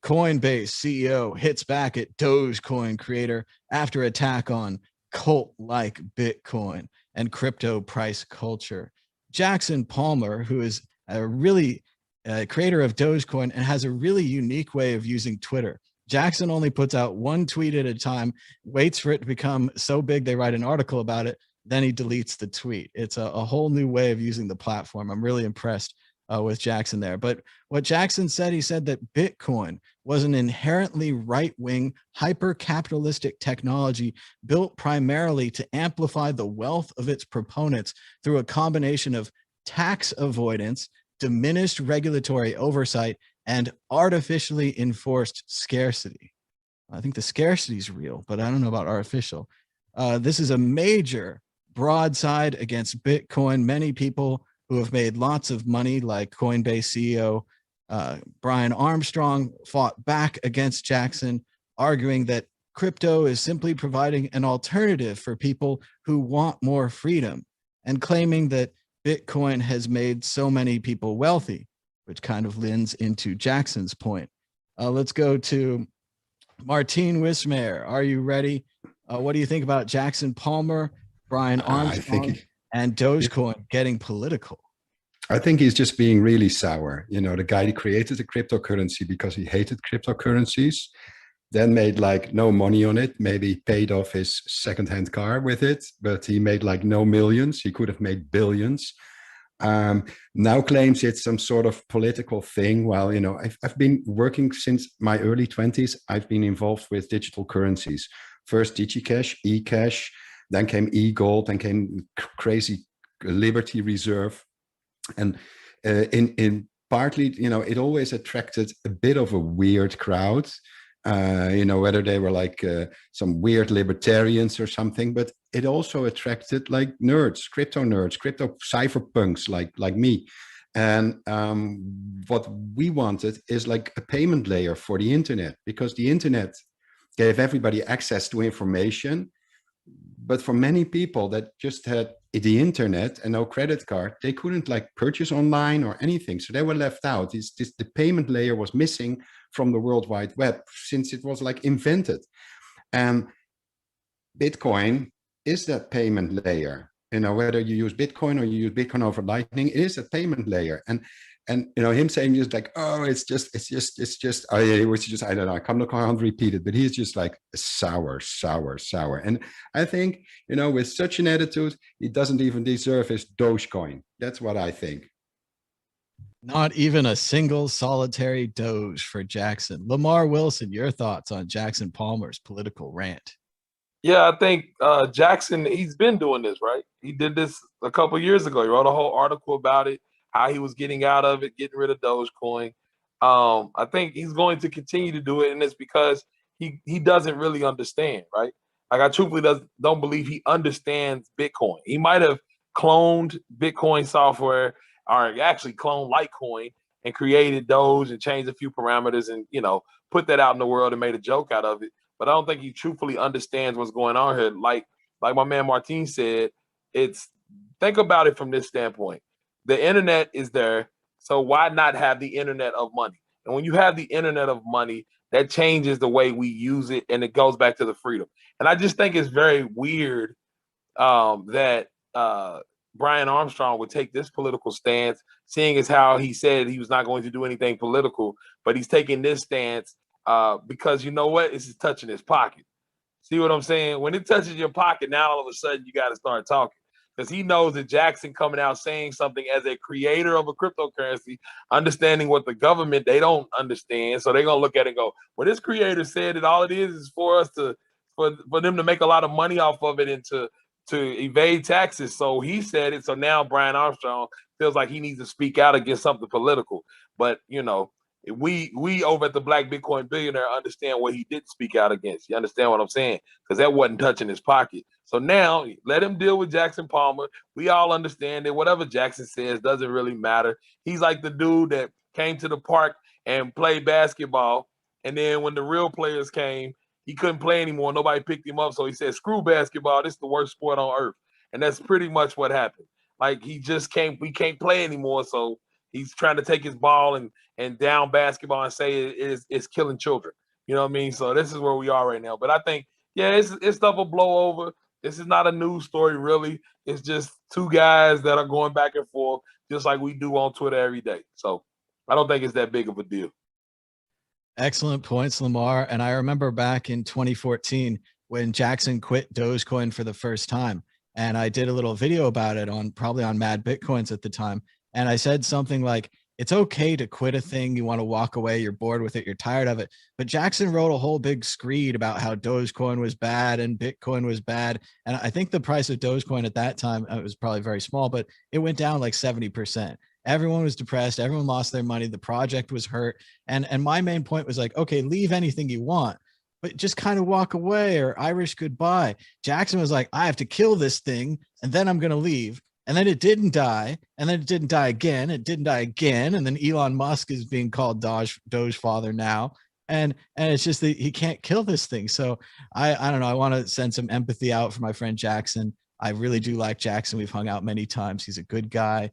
Coinbase CEO hits back at Dogecoin creator after attack on cult-like Bitcoin and crypto price culture. Jackson Palmer, who is a really creator of Dogecoin and has a really unique way of using Twitter. Jackson only puts out one tweet at a time, waits for it to become so big they write an article about it, then he deletes the tweet. It's a whole new way of using the platform. I'm really impressed with Jackson there. But what Jackson said, he said that Bitcoin was an inherently right-wing, hyper-capitalistic technology built primarily to amplify the wealth of its proponents through a combination of tax avoidance, diminished regulatory oversight, and artificially enforced scarcity. I think the scarcity is real, but I don't know about artificial. This is a major broadside against Bitcoin. Many people who have made lots of money, like Coinbase CEO Brian Armstrong, fought back against Jackson, arguing that crypto is simply providing an alternative for people who want more freedom, and claiming that Bitcoin has made so many people wealthy, which kind of lends into Jackson's point. Let's go to Martine Wismayer. Are you ready? What do you think about Jackson Palmer, Brian Armstrong, and Dogecoin getting political? I think he's just being really sour. You know, the guy who created the cryptocurrency because he hated cryptocurrencies, then made like no money on it, maybe paid off his secondhand car with it, but he made like no millions. He could have made billions. Now claims it's some sort of political thing. Well, you know, I've been working since my early 20s. I've been involved with digital currencies. First DigiCash, eCash, then came eGold, then came crazy Liberty Reserve. And in partly, you know, it always attracted a bit of a weird crowd, you know, whether they were like some weird libertarians or something, but it also attracted like nerds, crypto cypherpunks like me. And what we wanted is like a payment layer for the internet, because the internet gave everybody access to information. But for many people that just had the internet and no credit card, they couldn't like purchase online or anything. So they were left out. The payment layer was missing from the World Wide Web since it was like invented. And Bitcoin is that payment layer. You know, whether you use Bitcoin or you use Bitcoin over Lightning, it is a payment layer. And you know, him saying just like, oh, it's just, it was just, I don't know, I can't repeat it, but he's just like sour. And I think, you know, with such an attitude, he doesn't even deserve his Dogecoin. That's what I think. Not even a single solitary Doge for Jackson. Lamar Wilson, your thoughts on Jackson Palmer's political rant? Yeah, I think Jackson, he's been doing this, right? He did this a couple years ago. He wrote a whole article about it, how he was getting out of it, getting rid of Dogecoin. I think he's going to continue to do it, and it's because he doesn't really understand, right? Like I truthfully don't believe he understands Bitcoin. He might have cloned Bitcoin software, or actually cloned Litecoin and created Doge and changed a few parameters and, you know, put that out in the world and made a joke out of it. But I don't think he truthfully understands what's going on here. Like my man Martin said, think about it from this standpoint. The internet is there, so why not have the internet of money? And when you have the internet of money, that changes the way we use it, and it goes back to the freedom. And I just think it's very weird that Brian Armstrong would take this political stance, seeing as how he said he was not going to do anything political, but he's taking this stance because you know what? This is touching his pocket. See what I'm saying? When it touches your pocket, now all of a sudden you got to start talking, because he knows that Jackson coming out saying something as a creator of a cryptocurrency, understanding what the government, they don't understand. So they're going to look at it and go, well, this creator said that all it is for us to, for them to make a lot of money off of it and to evade taxes. So he said it. So now Brian Armstrong feels like he needs to speak out against something political. But, you know, we over at the Black Bitcoin Billionaire understand what he did speak out against. You understand what I'm saying? Because that wasn't touching his pocket. So now let him deal with Jackson Palmer. We all understand that whatever Jackson says doesn't really matter. He's like the dude that came to the park and played basketball, and then when the real players came, he couldn't play anymore. Nobody picked him up, so he said, "Screw basketball. This is the worst sport on earth." And that's pretty much what happened. Like we can't play anymore, so he's trying to take his ball and down basketball and say it's killing children. You know what I mean? So this is where we are right now. But I think, yeah, it's stuff will blow over. This is not a news story, really. It's just two guys that are going back and forth, just like we do on Twitter every day. So I don't think it's that big of a deal. Excellent points, Lamar. And I remember back in 2014 when Jackson quit Dogecoin for the first time. And I did a little video about it probably on Mad Bitcoins at the time. And I said something like, it's okay to quit a thing. You want to walk away. You're bored with it. You're tired of it. But Jackson wrote a whole big screed about how Dogecoin was bad and Bitcoin was bad. And I think the price of Dogecoin at that time, it was probably very small, but it went down like 70%. Everyone was depressed. Everyone lost their money. The project was hurt. And my main point was like, okay, leave anything you want, but just kind of walk away or Irish goodbye. Jackson was like, I have to kill this thing and then I'm going to leave. And then it didn't die. And then it didn't die again. It didn't die again. And then Elon Musk is being called Doge father now. And it's just that he can't kill this thing. So I don't know. I want to send some empathy out for my friend Jackson. I really do like Jackson. We've hung out many times. He's a good guy.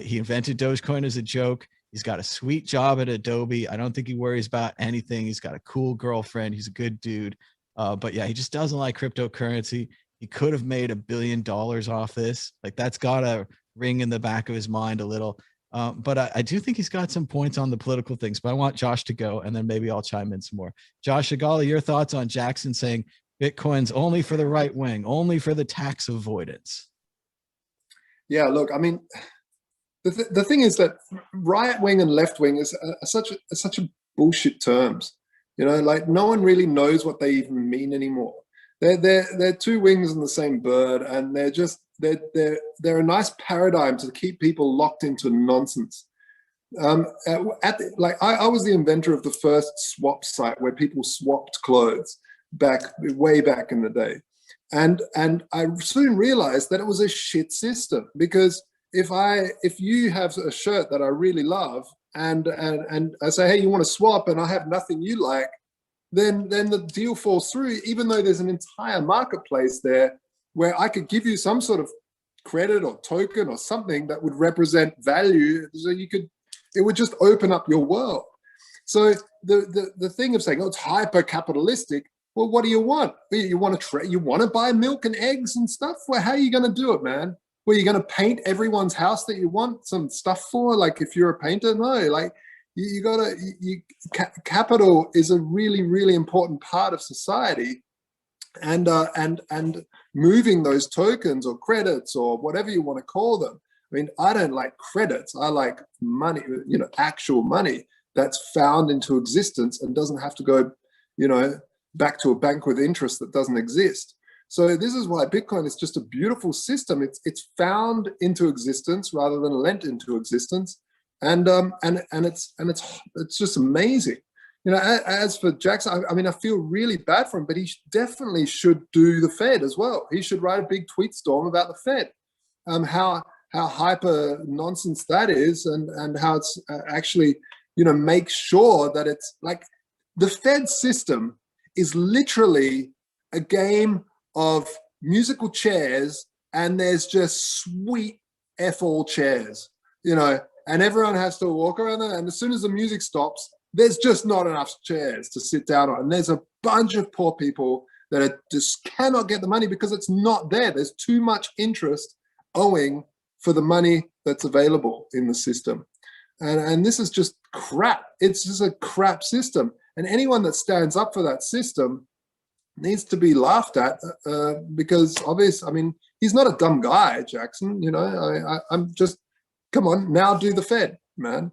He invented Dogecoin as a joke. He's got a sweet job at Adobe. I don't think he worries about anything. He's got a cool girlfriend. He's a good dude. But yeah, he just doesn't like cryptocurrency. He could have made $1 billion off this. Like that's got to ring in the back of his mind a little. But I do think he's got some points on the political things, but I want Josh to go and then maybe I'll chime in some more. Josh Agali, your thoughts on Jackson saying Bitcoin's only for the right wing, only for the tax avoidance? Yeah, look, I mean, the thing is that right wing and left wing is such a bullshit terms. You know, like no one really knows what they even mean anymore. They're two wings on the same bird, and they're a nice paradigm to keep people locked into nonsense. I was the inventor of the first swap site where people swapped clothes way back in the day, and I soon realized that it was a shit system, because if you have a shirt that I really love and I say, hey, you want to swap, and I have nothing you like, then the deal falls through, even though there's an entire marketplace there where I could give you some sort of credit or token or something that would represent value, so it would just open up your world. So the thing of saying, oh, it's hyper capitalistic. Well, what do you want? You want to buy milk and eggs and stuff? Well, how are you going to do it, man? Well, you're going to paint everyone's house that you want some stuff for? Like if you're a painter? No, like capital is a really, really important part of society, and moving those tokens or credits or whatever you want to call them. I mean, I don't like credits. I like money, you know, actual money that's found into existence and doesn't have to go, you know, back to a bank with interest that doesn't exist. So this is why Bitcoin is just a beautiful system. It's found into existence rather than lent into existence. And it's just amazing. You know, as for Jackson, I mean, I feel really bad for him, but he definitely should do the Fed as well. He should write a big tweet storm about the Fed, how hyper nonsense that is, and how it's actually, you know, make sure that it's like the Fed system is literally a game of musical chairs, and there's just sweet F all chairs, you know, and everyone has to walk around there. And as soon as the music stops, there's just not enough chairs to sit down on. And there's a bunch of poor people that just cannot get the money because it's not there. There's too much interest owing for the money that's available in the system. And this is just crap. It's just a crap system. And anyone that stands up for that system needs to be laughed at, because obviously, I mean, he's not a dumb guy, Jackson. You know, I'm just, come on, now do the Fed, man.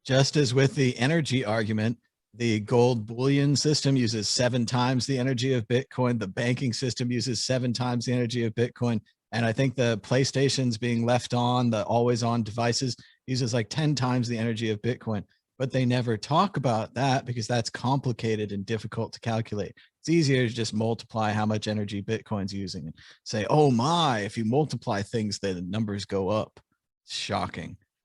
Just as with the energy argument, the gold bullion system uses 7 times the energy of Bitcoin. The banking system uses 7 times the energy of Bitcoin. And I think the PlayStations being left on, the always on devices, uses like 10 times the energy of Bitcoin. But they never talk about that because that's complicated and difficult to calculate. It's easier to just multiply how much energy Bitcoin's using and say, oh my, if you multiply things, then the numbers go up. It's shocking.